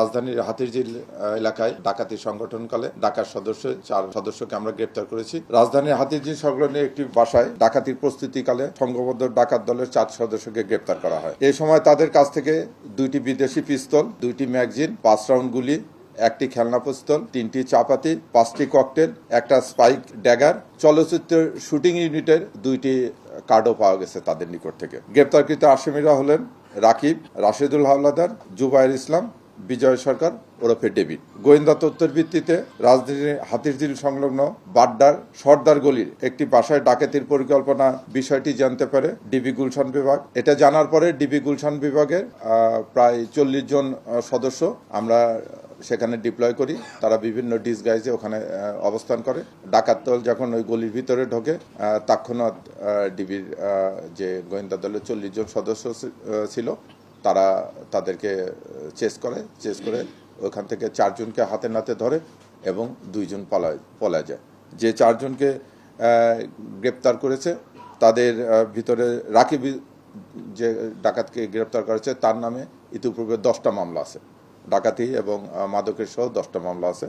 রাজধানীর হাতিরঝিল এলাকায় ডাকাতি সংগঠনকালে ডাকাত চার সদস্যকে আমরা গ্রেপ্তার করেছি। রাজধানীর হাতিরঝিল সংলগ্ন একটি বাসায় ডাকাতির প্রস্তুতিকালে সংঘবদ্ধ ডাকাত দলের 4 সদস্যকে গ্রেপ্তার করা হয়। এই সময় তাদের কাছ থেকে 2টি বিদেশি পিস্তল, 2টি ম্যাগাজিন, 5 রাউন্ড গুলি, 1টি খেলনা পিস্তল, 3টি চাপাতি, 5টি ককটেল, একটা স্পাইক ড্যাগার, চলচ্চিত্রের শুটিং ইউনিটের 2টি কার্ডও পাওয়া গেছে তাদের নিকট থেকে। গ্রেপ্তারকৃত আসামিরা হলেন রাকিব, রাশেদুল হাওলাদার, জুবায়ের ইসলাম, বিজয় সরকার ওরফে ডেভিড। গোয়েন্দা তথ্যের ভিত্তিতে রাজধানীর হাতিরঝিল সংলগ্ন বাড্ডার সর্দার গলির একটি বাসায় ডাকাতির পরিকল্পনা বিষয়টি জানতে পারে ডিবি গুলশান বিভাগ। এটা জানার পরে ডিবি গুলশান বিভাগের প্রায় 40 জন সদস্য আমরা সেখানে ডিপ্লয় করি। তারা বিভিন্ন ডিসগাইজে ওখানে অবস্থান করে। ডাকাত দল যখন ওই গলির ভিতরে ঢোকে তৎক্ষণাৎ ডিবির যে গোয়েন্দা দলের 40 জন সদস্য ছিল তারা তাদেরকে চেস করে ওখান থেকে 4 জনকে হাতে নাতে ধরে এবং 2 জন পলায় যায়। যে 4 জনকে গ্রেপ্তার করেছে তাদের ভিতরে রাকিব যে ডাকাতকে গ্রেপ্তার করেছে তার নামে ইতিপূর্বে 10টা মামলা আছে, ডাকাতি এবং মাদকের সহ 10টা মামলা আছে।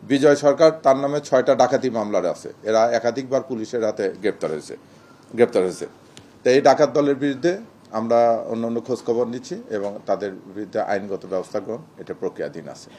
বিজয় সরকার তার নামে 6টা ডাকাতি মামলার আছে। এরা একাধিকবার পুলিশের হাতে গ্রেপ্তার হয়েছে। তো এই ডাকাত দলের বিরুদ্ধে আমরা অন্যান্য খোঁজখবর নিচ্ছি এবং তাদের বিরুদ্ধে আইনগত ব্যবস্থা গ্রহণ এটা প্রক্রিয়াধীন আছে।